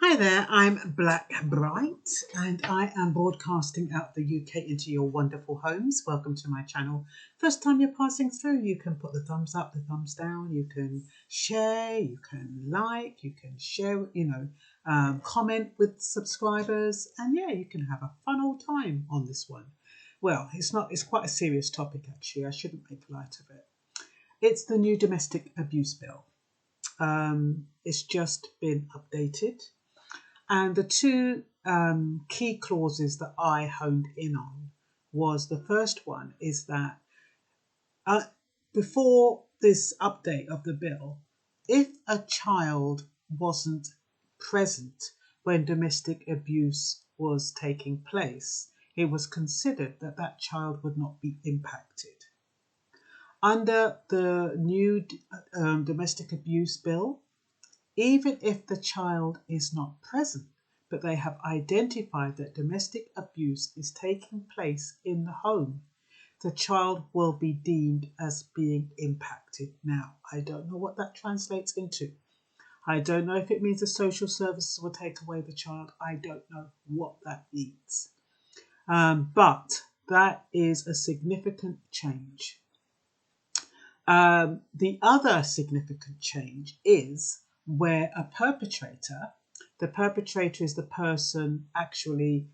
Hi there, I'm Blackbright and I am broadcasting out the UK into your wonderful homes. Welcome to my channel. First time you're passing through, you can put the thumbs up, the thumbs down, you can share, you can like, you can share, comment with subscribers, and yeah, you can have a fun old time on this one. Well, it's quite a serious topic actually. I shouldn't make light of it. It's the new domestic abuse bill. It's just been updated. And the two key clauses that I honed in on was the first one is that before this update of the bill, if a child wasn't present when domestic abuse was taking place, it was considered that that child would not be impacted. Under the new domestic abuse bill, even if the child is not present, but they have identified that domestic abuse is taking place in the home, the child will be deemed as being impacted. Now, I don't know what that translates into. I don't know if it means the social services will take away the child. I don't know what that means. But that is a significant change. The other significant change is where a perpetrator, the perpetrator is the person actually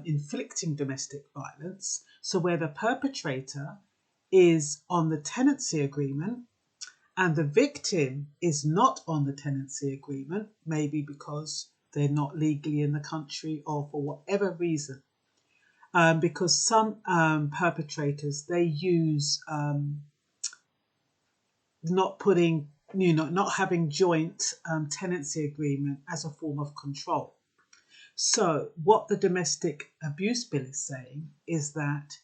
inflicting domestic violence. So where the perpetrator is on the tenancy agreement and the victim is not on the tenancy agreement, maybe because they're not legally in the country or for whatever reason. Because some perpetrators, they use not having joint tenancy agreement as a form of control. So what the domestic abuse bill is saying is that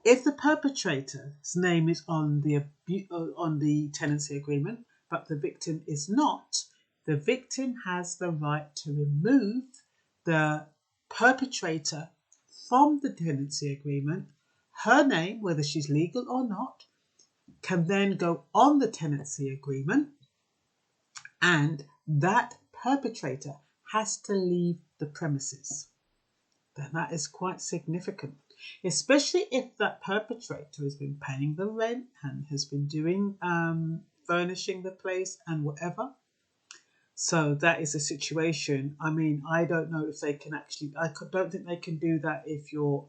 if the perpetrator's name is on the tenancy agreement, but the victim is not, the victim has the right to remove the perpetrator from the tenancy agreement. Her name, whether she's legal or not, can then go on the tenancy agreement, and that perpetrator has to leave the premises. Then that is quite significant, especially if that perpetrator has been paying the rent and has been doing furnishing the place and whatever. So that is a situation. I mean, I don't know if they can actually, don't think they can do that if you're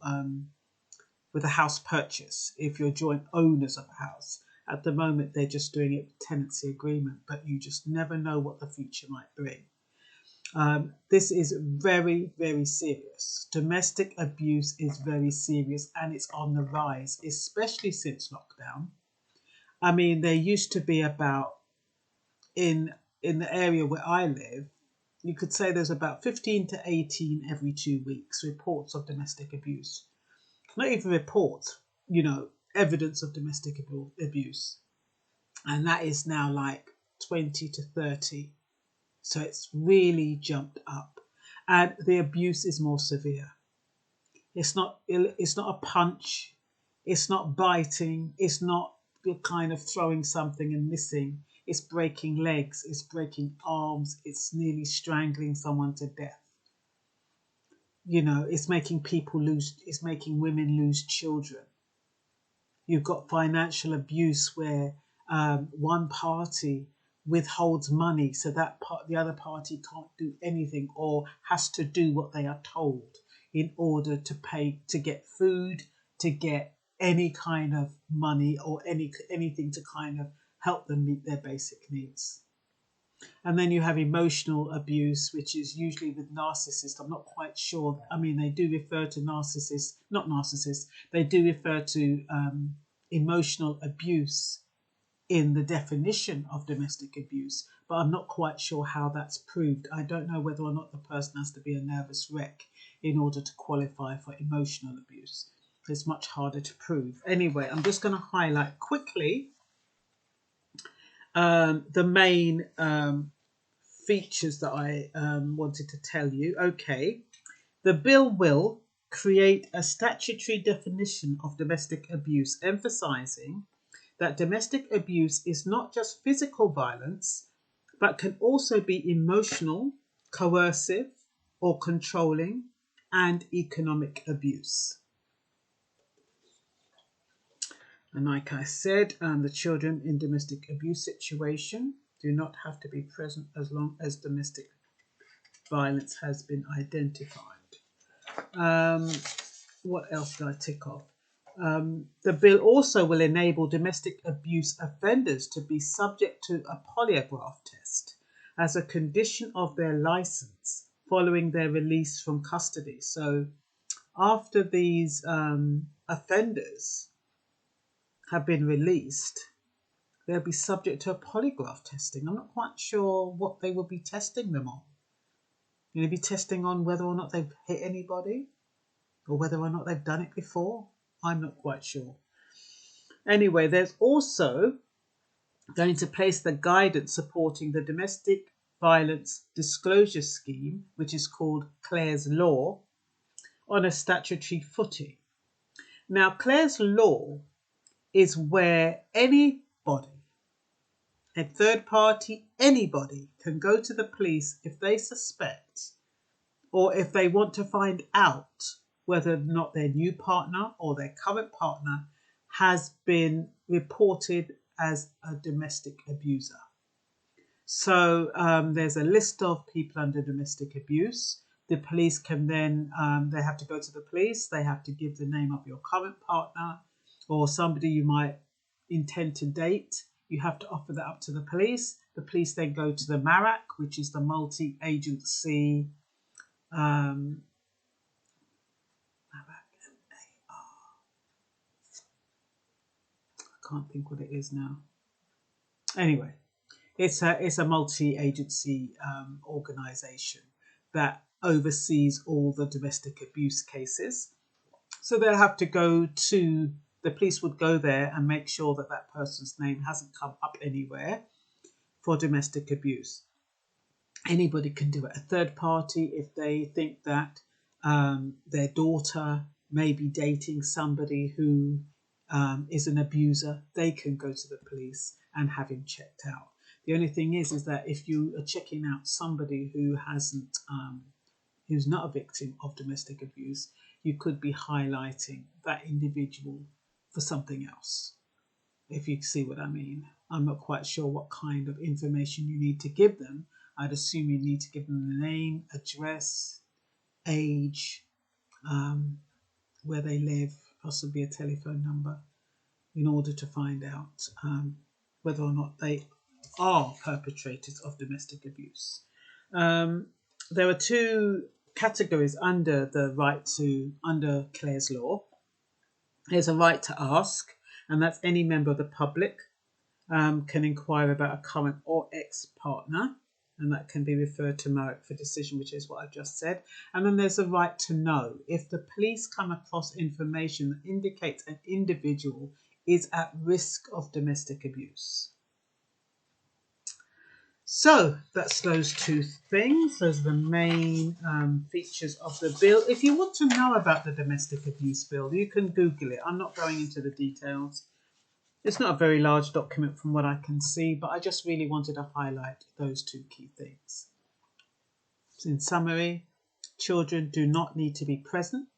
with a house purchase, if you're joint owners of a house. At the moment, they're just doing it with tenancy agreement, but you just never know what the future might bring. This is very, very serious. Domestic abuse is very serious and it's on the rise, especially since lockdown. I mean, there used to be about, in the area where I live, you could say there's about 15 to 18 every 2 weeks reports of domestic abuse. Not even reports, evidence of domestic abuse. And that is now like 20 to 30. So it's really jumped up. And the abuse is more severe. It's not a punch. It's not biting. It's not kind of throwing something and missing. It's breaking legs. It's breaking arms. It's nearly strangling someone to death. It's making it's making women lose children. You've got financial abuse where one party withholds money so that the other party can't do anything or has to do what they are told in order to get food, to get any kind of money or anything to kind of help them meet their basic needs. And then you have emotional abuse, which is usually with narcissists. I'm not quite sure. I mean, they do refer to narcissists, not narcissists. They do refer to emotional abuse in the definition of domestic abuse, but I'm not quite sure how that's proved. I don't know whether or not the person has to be a nervous wreck in order to qualify for emotional abuse. It's much harder to prove. Anyway, I'm just going to highlight quickly the main features that I wanted to tell you. Okay, the bill will create a statutory definition of domestic abuse, emphasizing that domestic abuse is not just physical violence, but can also be emotional, coercive or controlling, and economic abuse. And like I said, the children in domestic abuse situation do not have to be present as long as domestic violence has been identified. What else did I tick off? The bill also will enable domestic abuse offenders to be subject to a polygraph test as a condition of their license following their release from custody. So after these offenders have been released, they'll be subject to a polygraph testing. I'm not quite sure what they will be testing them on. Will they be testing on whether or not they've hit anybody or whether or not they've done it before? I'm not quite sure. Anyway, there's also going to place the guidance supporting the domestic violence disclosure scheme, which is called Clare's Law, on a statutory footing. Now, Clare's Law is where anybody, a third party, anybody can go to the police if they suspect or if they want to find out whether or not their new partner or their current partner has been reported as a domestic abuser. So there's a list of people under domestic abuse. The police can then, they have to go to the police, they have to give the name of your current partner or somebody you might intend to date. You have to offer that up to the police. The police then go to the MARAC, which is the multi-agency I can't think what it is now. Anyway, it's a multi-agency organisation that oversees all the domestic abuse cases. So they'll have to go to, the police would go there and make sure that that person's name hasn't come up anywhere for domestic abuse. Anybody can do it. A third party, if they think that their daughter may be dating somebody who is an abuser, they can go to the police and have him checked out. The only thing is that if you are checking out somebody who hasn't, who's not a victim of domestic abuse, you could be highlighting that individual for something else, if you see what I mean. I'm not quite sure what kind of information you need to give them. I'd assume you need to give them the name, address, age, where they live, possibly a telephone number, in order to find out whether or not they are perpetrators of domestic abuse. There are two categories under the right to, under Clare's Law. There's a right to ask, and that's any member of the public can inquire about a current or ex-partner, and that can be referred to MARAC for decision, which is what I've just said. And then there's a right to know. If the police come across information that indicates an individual is at risk of domestic abuse. So that's those two things. Those are the main features of the bill. If you want to know about the domestic abuse bill, you can Google it. I'm not going into the details. It's not a very large document from what I can see, but I just really wanted to highlight those two key things. In summary, children do not need to be present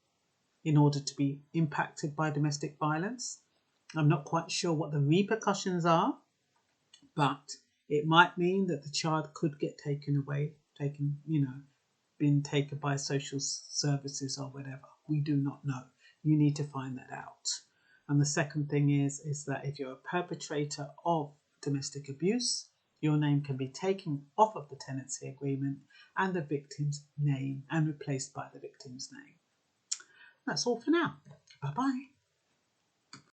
in order to be impacted by domestic violence. I'm not quite sure what the repercussions are, but it might mean that the child could get taken away, been taken by social services or whatever. We do not know. You need to find that out. And the second thing is that if you're a perpetrator of domestic abuse, your name can be taken off of the tenancy agreement and the victim's name and replaced by the victim's name. That's all for now. Bye-bye.